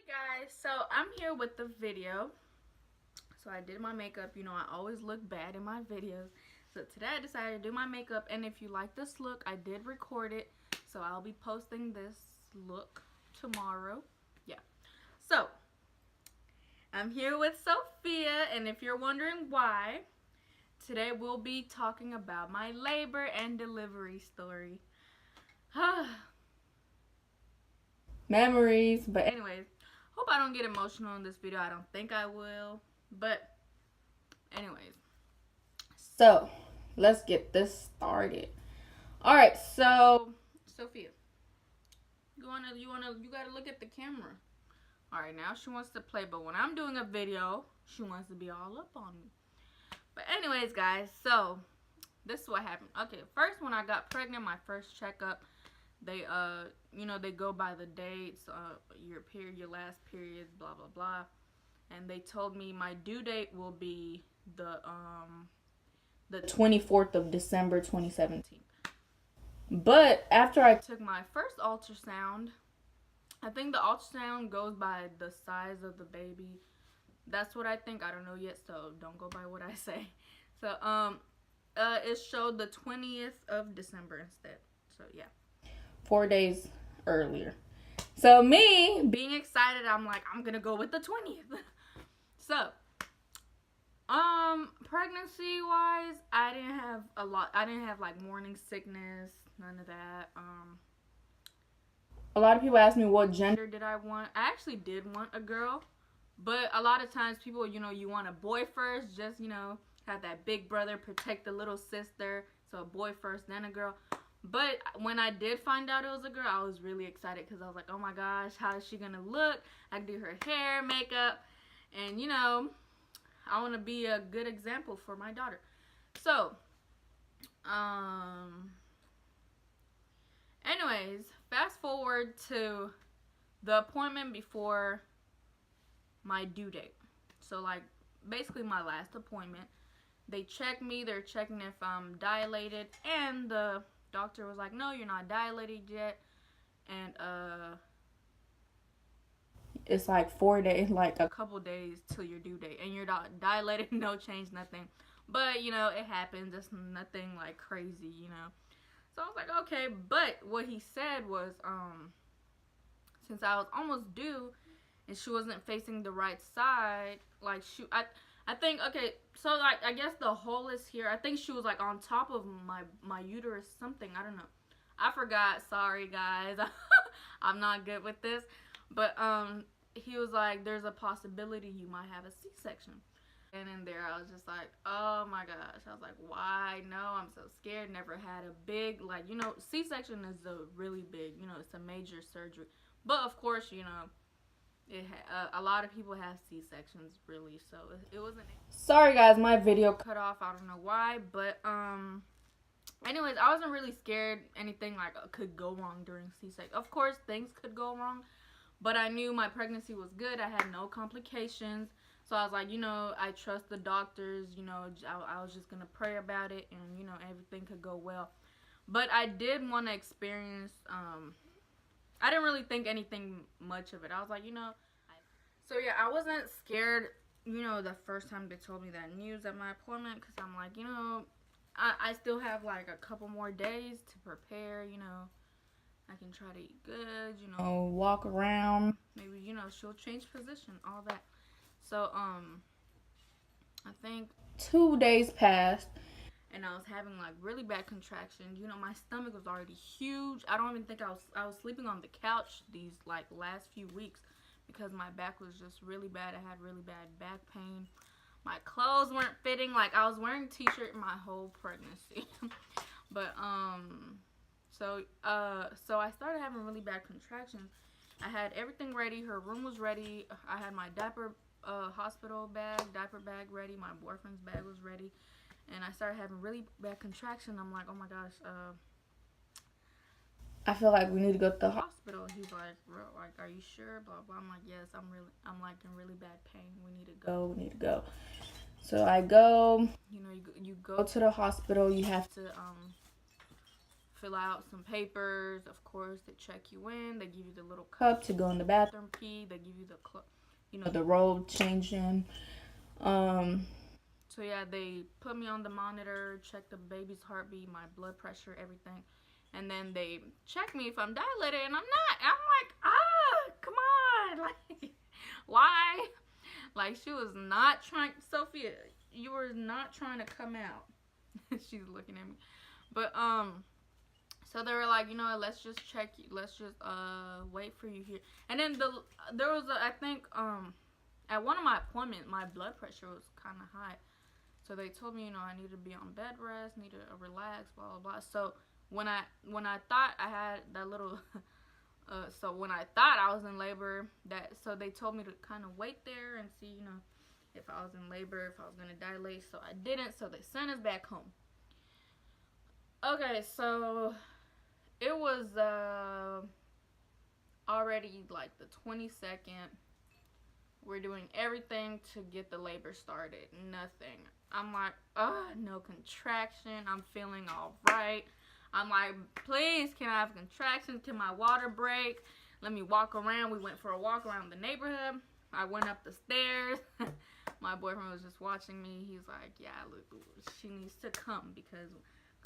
Guys, so I'm here with the video. So I did my makeup. You know, I always look bad in my videos. So today I decided to do my makeup, and if you like this look, I did record it. So I'll be posting this look tomorrow. Yeah. So I'm here with Sophia, and if you're wondering why, today we'll be talking about my labor and delivery story. Memories. But anyways, hope I don't get emotional in this video. I don't think I will. But anyways, so let's get this started. All right, so Sophia, you gotta look at the camera. All right, now she wants to play, but when I'm doing a video, she wants to be all up on me. But anyways, guys, so this is what happened. Okay, first when I got pregnant, my first checkup, they they go by the dates, your period, your last period, blah blah blah, and they told me my due date will be the 24th of December 2017. But after I took my first ultrasound, I think the ultrasound goes by the size of the baby. That's what I think. I don't know yet, so don't go by what I say. So it showed the 20th of December instead. So yeah, 4 days earlier. So me being excited, I'm like, I'm gonna go with the 20th. So pregnancy wise, I didn't have a lot. I didn't have like morning sickness, none of that. A lot of people ask me what gender did I want. I actually did want a girl, but a lot of times people, you want a boy first, just, have that big brother protect the little sister. So a boy first, then a girl. But when I did find out it was a girl, I was really excited because I was like, oh my gosh, how is she gonna look? I can do her hair, makeup, and I want to be a good example for my daughter. So, anyways, fast forward to the appointment before my due date. So, like, basically my last appointment. They checked me. They're checking if I'm dilated. And the doctor was like, no, you're not dilated yet. And, it's like 4 days, like a couple days till your due date. And you're not dilated, no change, nothing. But, it happens. It's nothing, like, crazy, So I was like, okay. But what he said was, since I was almost due and she wasn't facing the right side, like, I think, okay, so, like, I guess the hole is here. I think she was, like, on top of my uterus, something. I don't know. I forgot. Sorry, guys. I'm not good with this. But, he was like, there's a possibility you might have a C-section. And in there, I was just like, oh, my gosh. I was like, why? No, I'm so scared. Never had a big, like, C-section is a really big, it's a major surgery. But, of course, a lot of people have C-sections, really, so it wasn't. Sorry, guys, my video cut off. I don't know why, but anyways, I wasn't really scared anything like could go wrong during C-section. Of course, things could go wrong, but I knew my pregnancy was good. I had no complications, so I was like, I trust the doctors. I was just gonna pray about it, and everything could go well. But I did want to experience. I didn't really think anything much of it. I was like, So yeah, I wasn't scared, the first time they told me that news at my appointment, because I'm like, I still have like a couple more days to prepare, I can try to eat good, walk around. Maybe, she'll change position, all that. So, I think 2 days passed. And I was having like really bad contractions. My stomach was already huge. I don't even think I was sleeping on the couch these like last few weeks because my back was just really bad. I had really bad back pain. My clothes weren't fitting. Like I was wearing a t-shirt my whole pregnancy. But so I started having really bad contractions. I had everything ready. Her room was ready. I had my diaper diaper bag ready. My boyfriend's bag was ready. And I started having really bad contractions. I'm like, oh my gosh, I feel like we need to go to the hospital. He's like, are you sure? Blah blah. I'm like, yes, I'm like in really bad pain. We need to go. So I go. You go to the hospital. You have to fill out some papers. Of course, they check you in. They give you the little cup to go in the bathroom pee. They give you the robe change in. So yeah, they put me on the monitor, check the baby's heartbeat, my blood pressure, everything. And then they check me if I'm dilated, and I'm not. I'm like, come on. Like, why? Like, she was not trying. Sophia, you were not trying to come out. She's looking at me. But, so they were like, let's just check you. Let's just, wait for you here. And then there was, I think, at one of my appointments, my blood pressure was kind of high. So they told me, I need to be on bed rest, need to relax, blah, blah, blah. So when I thought I had that little, so when I thought I was in labor, so they told me to kind of wait there and see, if I was in labor, if I was going to dilate. So I didn't, so they sent us back home. Okay, so it was already like the 22nd. We're doing everything to get the labor started. Nothing. I'm like, no contraction. I'm feeling all right. I'm like, please, can I have contractions? Can my water break? Let me walk around. We went for a walk around the neighborhood. I went up the stairs. My boyfriend was just watching me. He's like, yeah, look, she needs to come because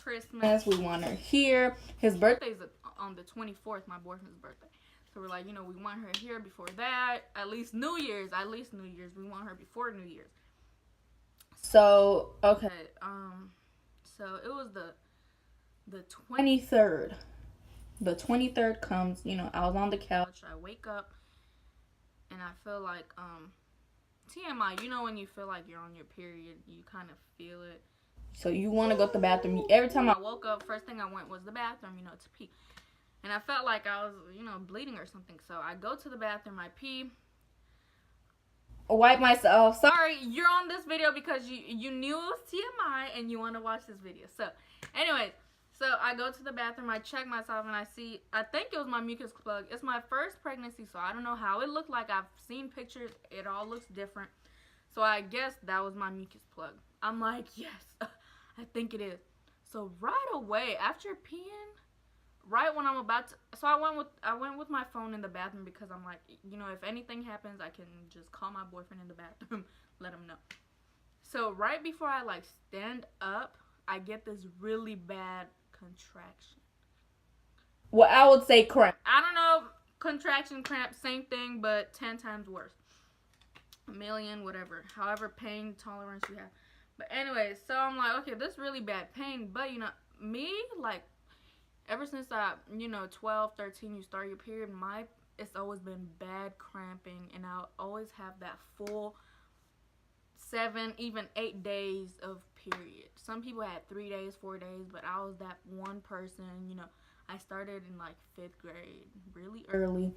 Christmas, we want her here. His birthday's on the 24th, my boyfriend's birthday. So we're like, we want her here before that. At least New Year's. We want her before New Year's. So, okay. So it was the 23rd. The 23rd comes, I was on the couch. I wake up and I feel like, TMI, when you feel like you're on your period, you kind of feel it. So you want to go to the bathroom. Every time I woke up, first thing I went was the bathroom, to pee. And I felt like I was, bleeding or something. So I go to the bathroom, I pee, wipe myself. Sorry, you're on this video because you knew it was TMI and you want to watch this video. So, anyways, so I go to the bathroom, I check myself, and I think it was my mucus plug. It's my first pregnancy, so I don't know how it looked like. I've seen pictures. It all looks different. So I guess that was my mucus plug. I'm like, yes, I think it is. So right away, after peeing, right when I'm about to, so I went with my phone in the bathroom because I'm like, if anything happens, I can just call my boyfriend in the bathroom, let him know. So right before I stand up, I get this really bad contraction. Well, I would say cramp. I don't know, contraction, cramp, same thing, but 10 times worse. A million, whatever, however pain tolerance you have. But anyways, so I'm like, okay, this is really bad pain, but me, ever since 12, 13, you start your period, it's always been bad cramping, and I'll always have that full 7, even 8 days of period. Some people had 3 days, 4 days, but I was that one person, I started in 5th grade, really early.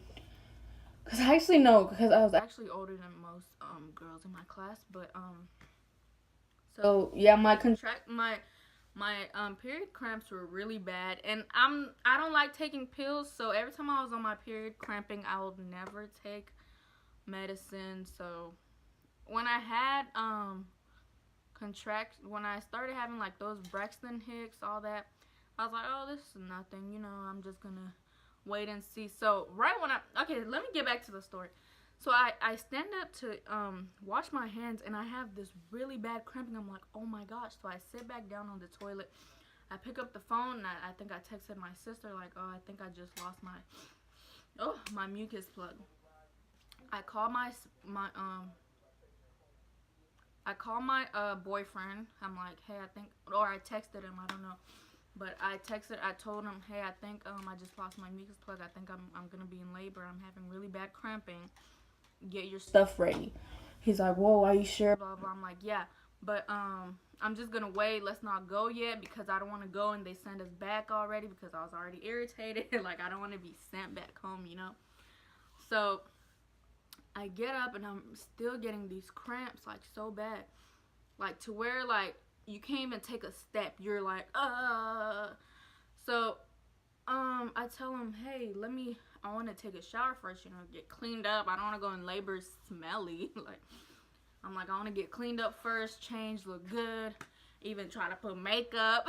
Because I was actually older than most girls in my class, but so yeah, my period cramps were really bad, and I don't like taking pills, so every time I was on my period cramping, I would never take medicine. So when I had when I started having those Braxton Hicks, all that, I was like, oh, this is nothing, I'm just gonna wait and see. So right when okay, let me get back to the story. So I stand up to wash my hands, and I have this really bad cramping. I'm like, oh my gosh. So I sit back down on the toilet. I pick up the phone, and I think I texted my sister like, oh, I think I just lost my mucus plug. I call my boyfriend. I'm like, hey, I texted him, I don't know. But I told him, hey, I think I just lost my mucus plug. I think I'm gonna be in labor. I'm having really bad cramping. Get your stuff ready. He's like, whoa, are you sure? Blah, blah. I'm like, yeah, but I'm just gonna wait. Let's not go yet because I don't want to go and they send us back already because I was already irritated. I don't want to be sent back home, So I get up and I'm still getting these cramps so bad, to where you can't even take a step. You're like, So I tell him, hey, I want to take a shower first, get cleaned up. I don't want to go in labor smelly. I'm like, I want to get cleaned up first, change, look good, even try to put makeup.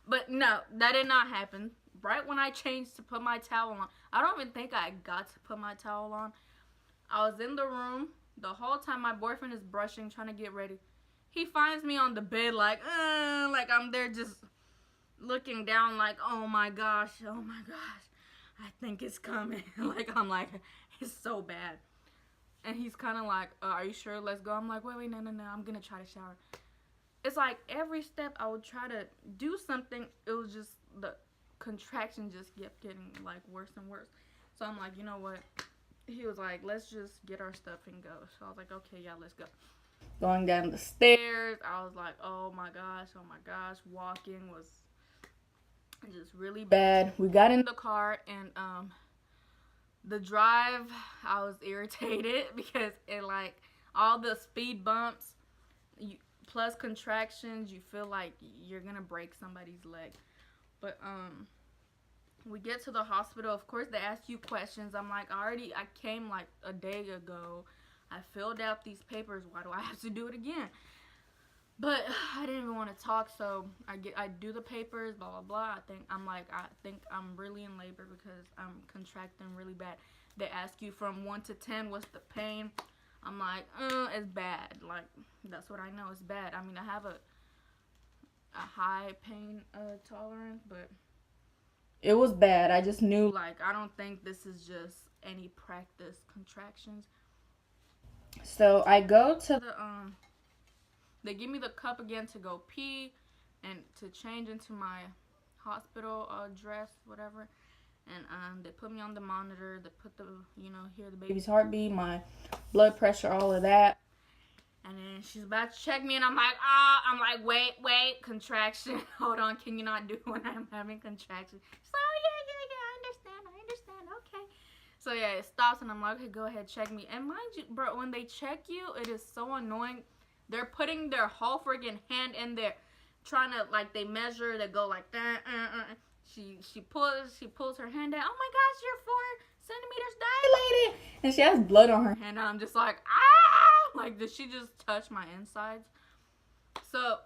But no, that did not happen. Right when I changed to put my towel on, I don't even think I got to put my towel on. I was in the room the whole time. My boyfriend is brushing, trying to get ready. He finds me on the bed like I'm there just looking down like, oh my gosh, I think it's coming. Like, I'm like, it's so bad. And he's kind of like, are you sure? Let's go. I'm like, wait, no, I'm gonna try to shower. It's like every step I would try to do something, it was just the contraction just kept getting like worse and worse. So I'm like, you know what? He was like, let's just get our stuff and go. So I was like, okay, yeah, let's go. Going down the stairs, I was like, oh my gosh. Walking was just really bad. We got in the car, and the drive, I was irritated because it, like, all the speed bumps plus contractions, you feel like you're gonna break somebody's leg. But we get to the hospital. Of course, they ask you questions. I'm like, I came like a day ago. I filled out these papers. Why do I have to do it again? But I didn't even want to talk, so I do the papers, blah blah blah. I think I'm really in labor because I'm contracting really bad. They ask you from 1 to 10, what's the pain? I'm like, it's bad. Like, that's what I know, it's bad. I mean, I have a high pain tolerance, but it was bad. I just knew, like, I don't think this is just any practice contractions. So I go to the they give me the cup again to go pee and to change into my hospital dress, whatever. And they put me on the monitor. They put the, hear the baby's heartbeat, my blood pressure, all of that. And then she's about to check me, and I'm like, wait, contraction. Hold on, can you not do when I'm having contractions? She's like, oh, yeah, I understand, okay. So, yeah, it stops, and I'm like, okay, go ahead, check me. And mind you, bro, when they check you, it is so annoying. They're putting their whole freaking hand in there, trying to, like, they measure, they go like that, She pulls her hand out. Oh my gosh, you're 4 centimeters dilated, and she has blood on her hand. And I'm just like, like, did she just touch my insides? So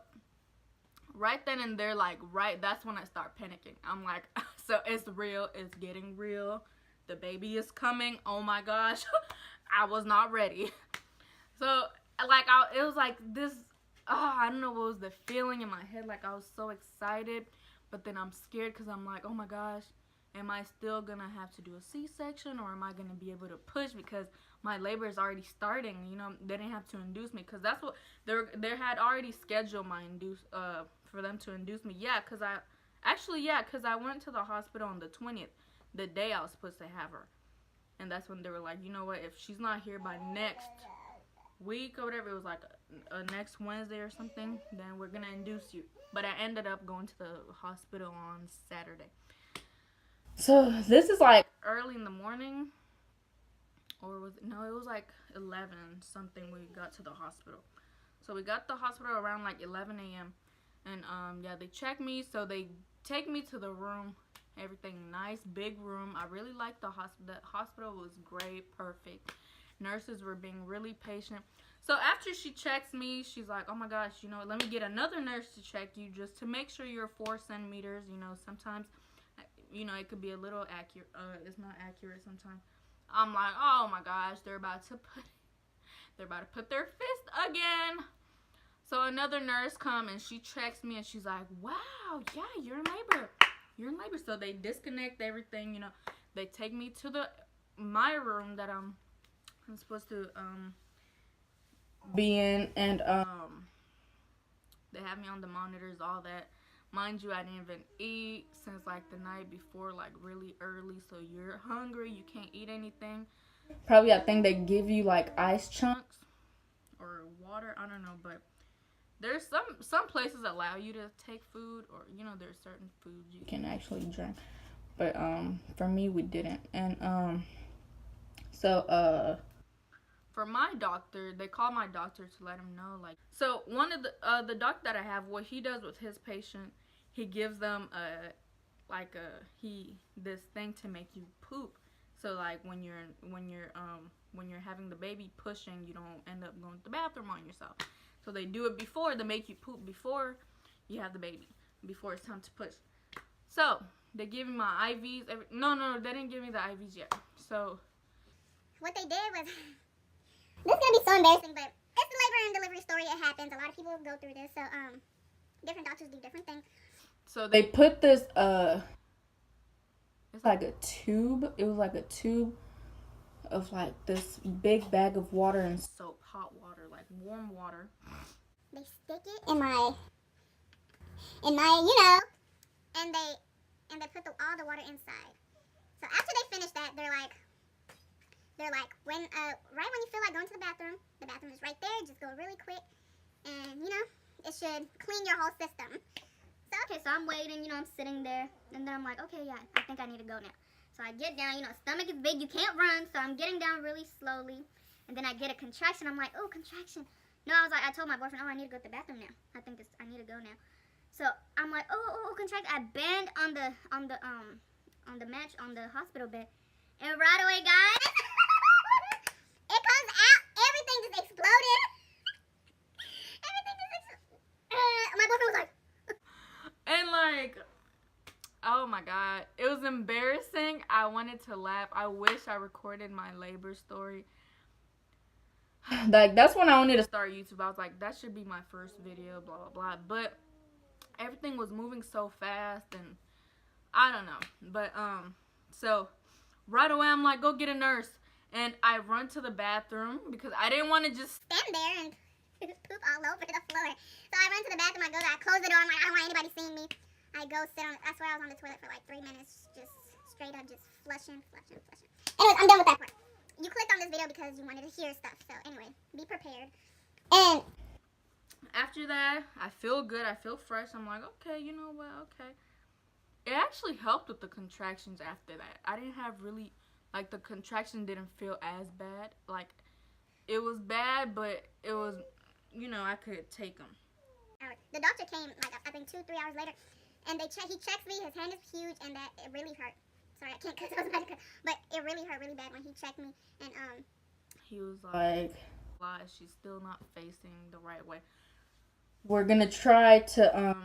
right then and there, like, that's when I start panicking. I'm like, so it's real. It's getting real. The baby is coming. Oh my gosh, I was not ready. So like, it was like this. I don't know what was the feeling in my head. Like, I was so excited. But then I'm scared because I'm like, oh my gosh, am I still going to have to do a C-section, or am I going to be able to push because my labor is already starting? They didn't have to induce me because that's what they had already scheduled for them to induce me. Yeah, because I went to the hospital on the 20th, the day I was supposed to have her. And that's when they were like, you know what, if she's not here by next week or whatever, it was like next Wednesday or something, then we're gonna induce you. But I ended up going to the hospital on Saturday. So this is like early in the morning, or it was like 11 something we got to the hospital. So we got to the hospital around like 11 a.m. and they check me. So they take me to the room. Everything nice, big room. I really liked the hospital. The hospital was great, perfect. Nurses were being really patient. So after she checks me, she's like, oh my gosh, let me get another nurse to check you just to make sure you're 4 centimeters. Sometimes, it could be a little accurate. It's not accurate sometimes. I'm like, oh my gosh, they're about to put their fist again. So another nurse come and she checks me and she's like, wow, yeah, you're in labor. So they disconnect everything, They take me to my room that I'm supposed to be in, and they have me on the monitors, all that. Mind you, I didn't even eat since like the night before, like really early, so you're hungry, you can't eat anything. Probably I think they give you like ice chunks or water, I don't know, but there's some places allow you to take food, or there's certain foods you can actually drink, but for me, we didn't. And so for my doctor, they call my doctor to let him know, like, so one of the doctor that I have, what he does with his patient, he gives them this thing to make you poop. So like when you're having the baby pushing, you don't end up going to the bathroom on yourself. So they do it before, they make you poop before you have the baby. before it's time to push. So they give me my IVs. No, they didn't give me the IVs yet. So what they did was, this is gonna be so embarrassing, but it's the labor and delivery story. It happens. A lot of people go through this. So different doctors do different things. So they put this it's like a tube. It was like a tube of like this big bag of water and soap, hot water, like warm water. They stick it in my, you know, and they put all the water inside. So after they finish that, they're like, when right when you feel like going to the bathroom is right there. Just go really quick, and you know, it should clean your whole system. So okay, so I'm waiting, you know, I'm sitting there, and then I'm like, okay, yeah, I think I need to go now. So I get down, you know, stomach is big, you can't run, so I'm getting down really slowly, and then I get a contraction. I'm like, oh, contraction. No, I told my boyfriend, oh, I need to go to the bathroom now. I need to go now. So I'm like, oh, contraction. I bend on the match on the hospital bed, and right away, guys, it comes out. Everything just exploded. Everything just exploded. My boyfriend was like. And like, oh my god, it was embarrassing. I wanted to laugh. I wish I recorded my labor story. Like, that's when I wanted to start YouTube. I was like, that should be my first video, blah blah blah. But everything was moving so fast, and I don't know. But so right away I'm like, go get a nurse, and I run to the bathroom because I didn't want to just stand there and poop all over the floor. So I run to the bathroom, I close the door, I'm like, I don't want anybody seeing me. I go sit on, I swear I was on the toilet for like 3 minutes, just straight up, just flushing. Anyways, I'm done with that part. You clicked on this video because you wanted to hear stuff, so anyway, be prepared. And after that, I feel good, I feel fresh. I'm like, okay, you know what, okay. It actually helped with the contractions after that. I didn't have really, like, the contraction didn't feel as bad. Like, it was bad, but it was, you know, I could take them. The doctor came, like, I think 2-3 hours later, and he checks me. His hand is huge, and that it really hurt. Sorry, I can't cuss. I was about to cuss, but it really hurt really bad when he checked me. And he was like, "Why she's still not facing the right way? We're gonna try to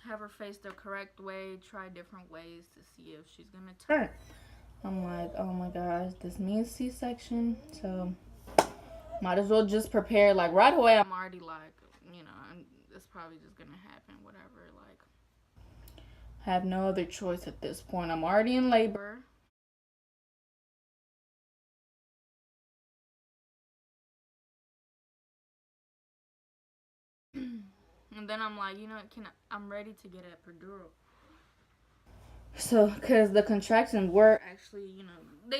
have her face the correct way. Try different ways to see if she's gonna turn." I'm like, oh my gosh, this means C-section, so might as well just prepare. Like, right away, I'm already like, you know, it's probably just gonna happen, whatever. Like, I have no other choice at this point. I'm already in labor. And then I'm like, you know, I'm ready to get a epidural. So, because the contractions were actually, you know,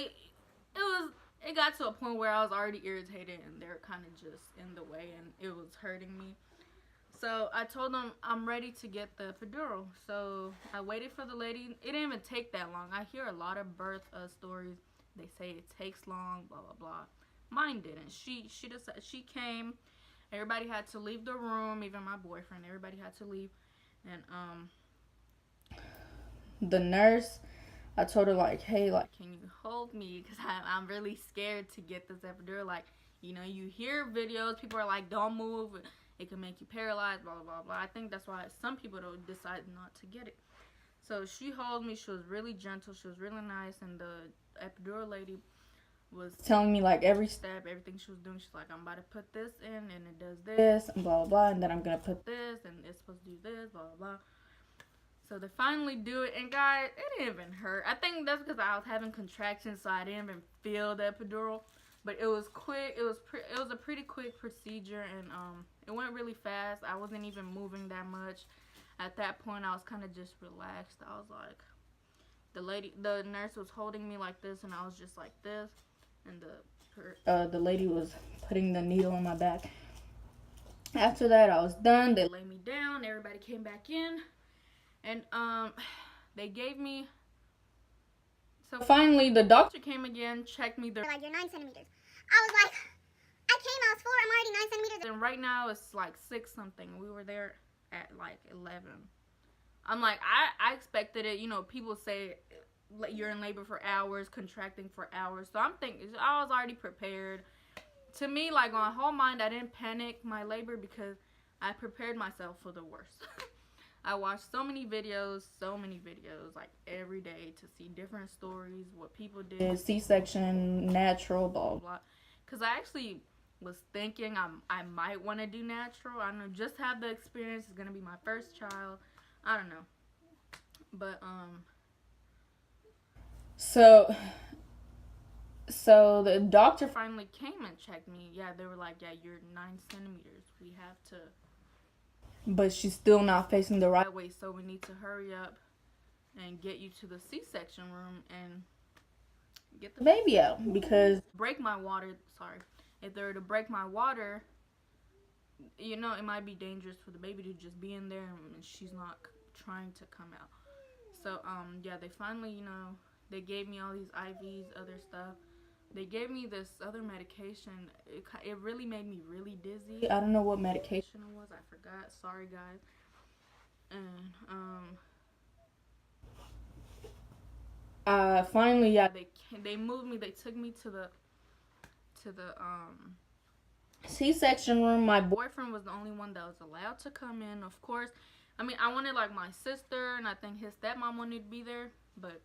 it got to a point where I was already irritated and they were kind of just in the way and it was hurting me. So I told them I'm ready to get the epidural. So I waited for the lady. It didn't even take that long. I hear a lot of birth stories. They say it takes long, blah blah blah. Mine didn't. She came. Everybody had to leave the room. Even my boyfriend. Everybody had to leave. And the nurse, I told her, like, hey, like, can you hold me? Because I'm really scared to get this epidural. Like, you know, you hear videos. People are like, don't move. It can make you paralyzed, blah, blah, blah. I think that's why some people don't decide not to get it. So she held me. She was really gentle. She was really nice. And the epidural lady was telling me, like, every step, everything she was doing. She's like, I'm about to put this in, and it does this, and blah, blah, blah. And then I'm going to put this, and it's supposed to do this, blah, blah, blah. So they finally do it, and guys, it didn't even hurt. I think that's because I was having contractions, so I didn't even feel the epidural. But it was quick. It was a pretty quick procedure, and it went really fast. I wasn't even moving that much. At that point, I was kind of just relaxed. I was like, the nurse was holding me like this, and I was just like this, and the lady was putting the needle in my back. After that, I was done. They laid me down. Everybody came back in. And they gave me, so finally the doctor came again, checked me. They're like, you're 9 centimeters. I was like, I was 4, I'm already 9 centimeters. And right now it's like 6 something. We were there at like 11. I'm like, I expected it. You know, people say you're in labor for hours, contracting for hours. So I'm thinking, I was already prepared. To me, like, on whole mind, I didn't panic my labor because I prepared myself for the worst. I watch so many videos, like every day to see different stories, what people did, C-section, natural, blah, blah, blah. Because I actually was thinking I might want to do natural. I don't know, just have the experience. It's going to be my first child. I don't know. But, so the doctor finally came and checked me. Yeah, they were like, yeah, you're 9 centimeters. We have to. But she's still not facing the right way, so we need to hurry up and get you to the C-section room and get the baby out. Because break my water, sorry. If they were to break my water, you know, it might be dangerous for the baby to just be in there and she's not trying to come out. So, yeah, they finally, you know, they gave me all these IVs, other stuff. They gave me this other medication. It really made me really dizzy. I don't know what medication it was. I forgot. Sorry, guys. And finally, yeah, they moved me. They took me to the C-section room. My boyfriend was the only one that was allowed to come in. Of course, I mean, I wanted like my sister, and I think his stepmom wanted to be there, but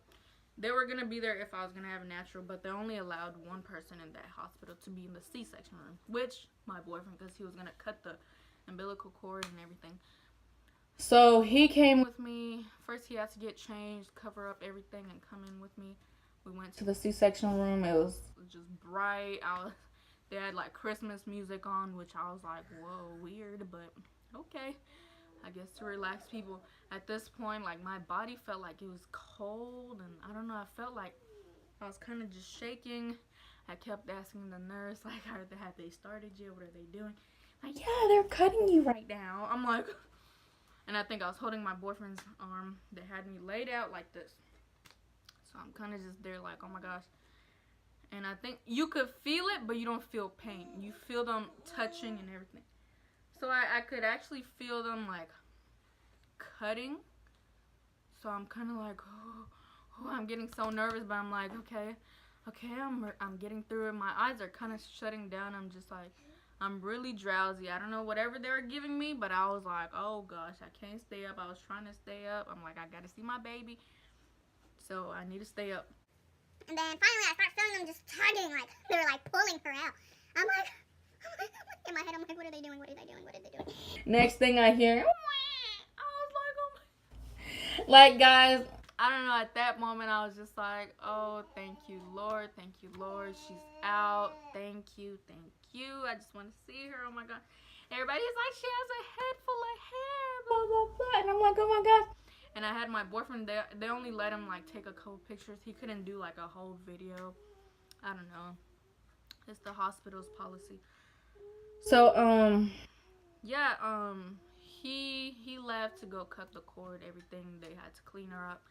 they were gonna be there if I was gonna have a natural. But they only allowed one person in that hospital to be in the C-section room, which my boyfriend, because he was gonna cut the umbilical cord and everything. So he came with me. First, he had to get changed, cover up everything, and come in with me. We went to the C-section room. It was just bright. They had like Christmas music on, which I was like, whoa, weird, but okay. I guess to relax people. At this point, like my body felt like it was cold, and I don't know. I felt like I was kind of just shaking. I kept asking the nurse, like, have they started yet? What are they doing? Like, yeah, they're cutting you right now. I'm like, and I think I was holding my boyfriend's arm. They had me laid out like this. So I'm kind of just there like, oh my gosh. And I think you could feel it, but you don't feel pain. You feel them touching and everything. So I could actually feel them like cutting. So I'm kind of like, oh, I'm getting so nervous, but I'm like, okay, I'm getting through it. My eyes are kind of shutting down. I'm just like, I'm really drowsy. I don't know whatever they were giving me, but I was like, oh gosh, I can't stay up. I was trying to stay up. I'm like, I gotta see my baby, so I need to stay up. And then finally I start feeling them just tugging, like they were like pulling her out. I'm like, in my head, I'm like, what are they doing? What are they doing? What are they doing? Next thing I hear, I was like, oh my. Like, guys, I don't know, at that moment I was just like, oh, thank you, Lord. She's out. Thank you. I just want to see her. Oh my God. Everybody's like, she has a head full of hair, blah, blah, blah. And I'm like, oh my gosh. And I had my boyfriend there. They only let him like take a couple pictures. He couldn't do like a whole video. I don't know. It's the hospital's policy. So, yeah, he left to go cut the cord, everything. They had to clean her up.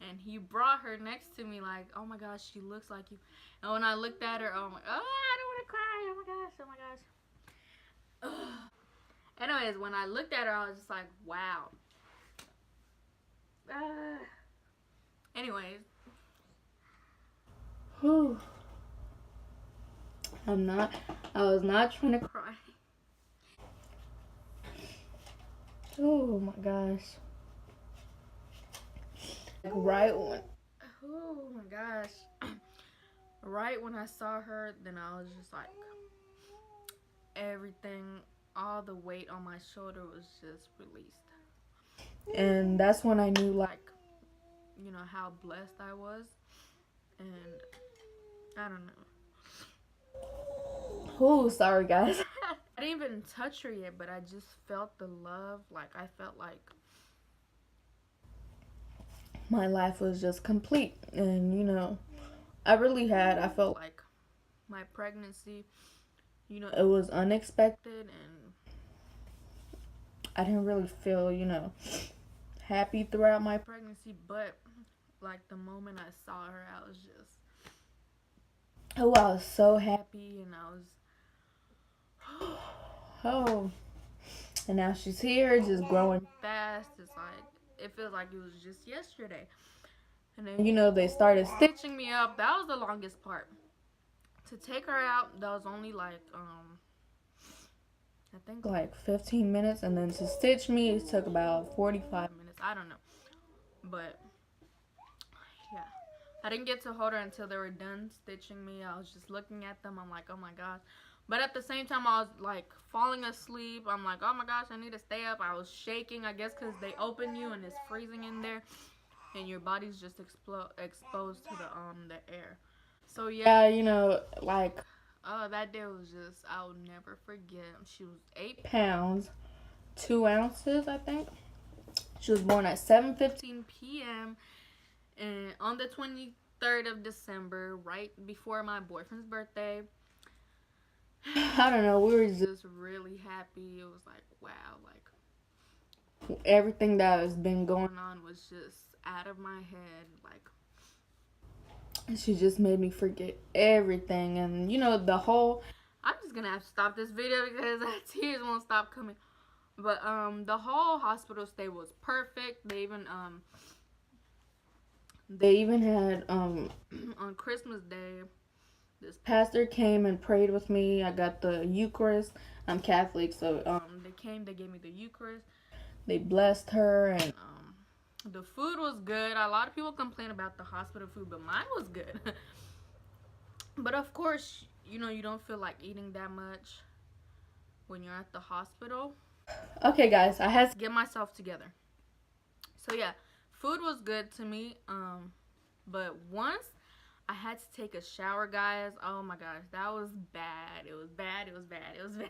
And he brought her next to me like, oh my gosh, she looks like you. And when I looked at her, oh, I don't want to cry. Oh my gosh. Ugh. Anyways, when I looked at her, I was just like, wow. Anyways. Whew. I was not trying to cry. Oh my gosh. Right when, oh my gosh. Right when I saw her, then I was just like, everything, all the weight on my shoulder was just released. And that's when I knew, like, you know, how blessed I was. And I don't know. Oh, sorry guys. I didn't even touch her yet, but I just felt the love. Like, I felt like my life was just complete. And, you know, I felt like my pregnancy, you know, it was unexpected. And I didn't really feel, you know, happy throughout my pregnancy. But, like, the moment I saw her, I was just, I was so happy. And I was, oh, and now she's here, just growing fast. It's like, it feels like it was just yesterday. And then, you know, they started stitching me up. That was the longest part. To take her out, that was only like I think like 15 minutes, and then to stitch me it took about 45 minutes. I don't know, but yeah, I didn't get to hold her until they were done stitching me. I was just looking at them. I'm like, oh my gosh. But at the same time, I was like falling asleep. I'm like, oh my gosh, I need to stay up. I was shaking, I guess, because they open you and it's freezing in there, and your body's just exposed to the air. So yeah, like that day was just, I'll never forget. She was 8 pounds, 2 ounces, I think. She was born at 7:15 p.m. and on the 23rd of December, right before my boyfriend's birthday. I don't know. We were just really happy. It was like, wow, like everything that has been going on was just out of my head. Like, she just made me forget everything. And the whole, I'm just gonna have to stop this video because tears won't stop coming. But the whole hospital stay was perfect. They even had on Christmas Day, this pastor came and prayed with me. I got the Eucharist. I'm Catholic, so they gave me the Eucharist. They blessed her, and the food was good. A lot of people complain about the hospital food, but mine was good. But of course, you don't feel like eating that much when you're at the hospital. Okay, guys, I had to get myself together. So yeah, food was good to me. But once I had to take a shower, guys. Oh my gosh, that was bad. It was bad. It was bad. It was bad.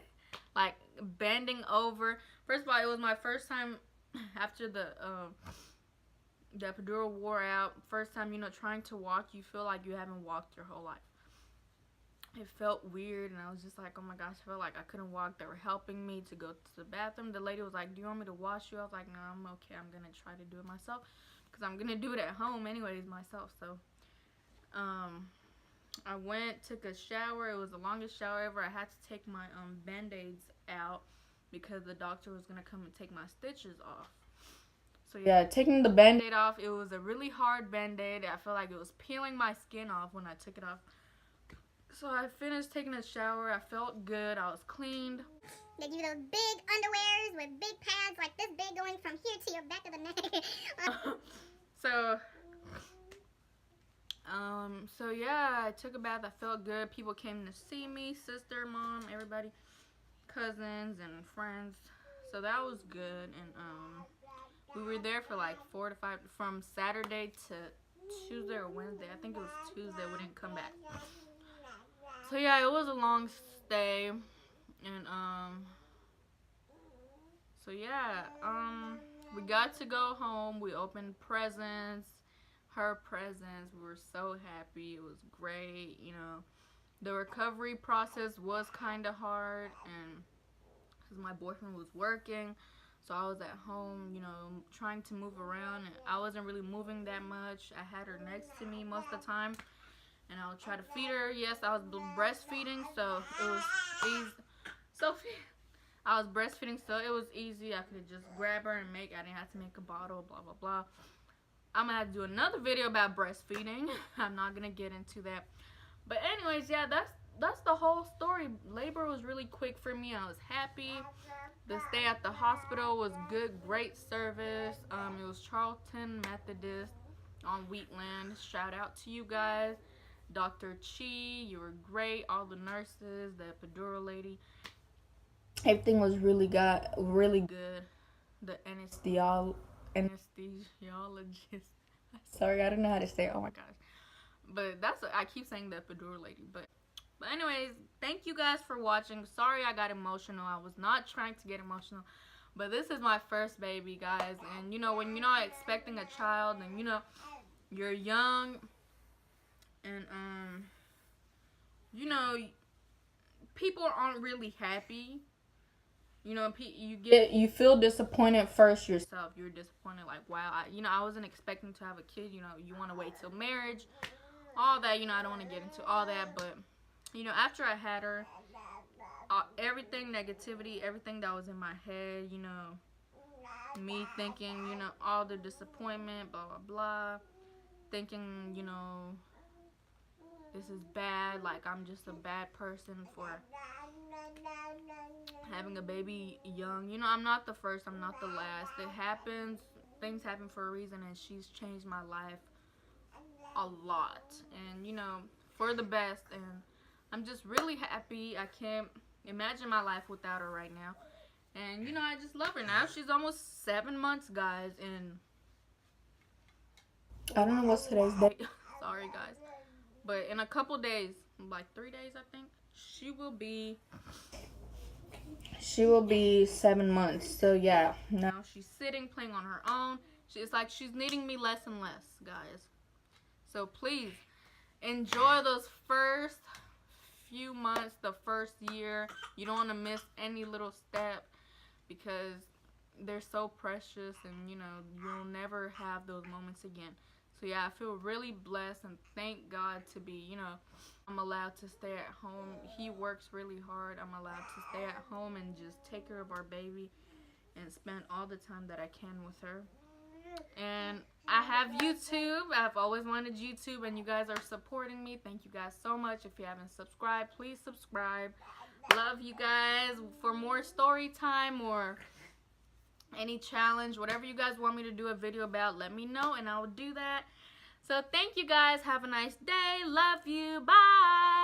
Like bending over. First of all, it was my first time after the epidural wore out. First time, trying to walk. You feel like you haven't walked your whole life. It felt weird, and I was just like, oh my gosh, I felt like I couldn't walk. They were helping me to go to the bathroom. The lady was like, do you want me to wash you? I was like, no, I'm okay. I'm gonna try to do it myself because I'm gonna do it at home anyways myself. So I went, took a shower. It was the longest shower ever. I had to take my band-aids out because the doctor was gonna come and take my stitches off. So yeah, taking the band-aid off, it was a really hard band-aid. I felt like it was peeling my skin off when I took it off. So I finished taking a shower. I felt good. I was cleaned. They give you those big underwears with big pads like this big going from here to your back of the neck. So yeah, I took a bath. I felt good. People came to see me, sister, mom, everybody, cousins and friends. So that was good. And we were there for like 4 to 5, from Saturday to Tuesday or Wednesday. I think it was Tuesday. We didn't come back. So yeah, it was a long stay. And so yeah, we got to go home. We opened presents, her presents. We were so happy. It was great. The recovery process was kind of hard, and because my boyfriend was working, so I was at home, trying to move around, and I wasn't really moving that much. I had her next to me most of the time, and I would try to feed her. Yes, I was breastfeeding, so it was easy. I was breastfeeding, so it was easy. I could just grab her and I didn't have to make a bottle, blah, blah, blah. I'm going to have to do another video about breastfeeding. I'm not going to get into that. But anyways, yeah, that's the whole story. Labor was really quick for me. I was happy. The stay at the hospital was good, great service. It was Charlton Methodist on Wheatland. Shout out to you guys. Dr. Chi, you were great. All the nurses, the epidural lady. Everything was really good. The anesthesiologist. Sorry, I don't know how to say it. Oh my gosh. But I keep saying the epidural lady. But anyways, thank you guys for watching. Sorry I got emotional. I was not trying to get emotional. But this is my first baby, guys. And when you're not expecting a child, and you're young, and people aren't really happy. You feel disappointed first yourself. You're disappointed, like, wow, I wasn't expecting to have a kid. You want to wait till marriage, all that. I don't want to get into all that, but after I had her, everything negativity, everything that was in my head, me thinking, all the disappointment, blah blah blah, thinking, this is bad, like I'm just a bad person for having a baby young. You know, I'm not the first, I'm not the last. It happens. Things happen for a reason, and she's changed my life a lot. And, you know, for the best. And I'm just really happy. I can't imagine my life without her right now. And, you know, I just love her now. She's almost 7 months, guys. And I don't know what's today's date. Sorry, guys. But in a couple days, like 3 days, I think, she will be 7 months. So yeah, now she's sitting, playing on her own. It's like she's needing me less and less, guys. So please enjoy those first few months, the first year. You don't want to miss any little step because they're so precious, and you know, you'll never have those moments again. So yeah, I feel really blessed and thank God to be, you know, I'm allowed to stay at home. He works really hard. I'm allowed to stay at home and just take care of our baby and spend all the time that I can with her. And I have YouTube. I've always wanted YouTube, and you guys are supporting me. Thank you guys so much. If you haven't subscribed, please subscribe. Love you guys. For more story time or any challenge, whatever you guys want me to do a video about, let me know and I will do that. So thank you guys. Have a nice day. Love you. Bye.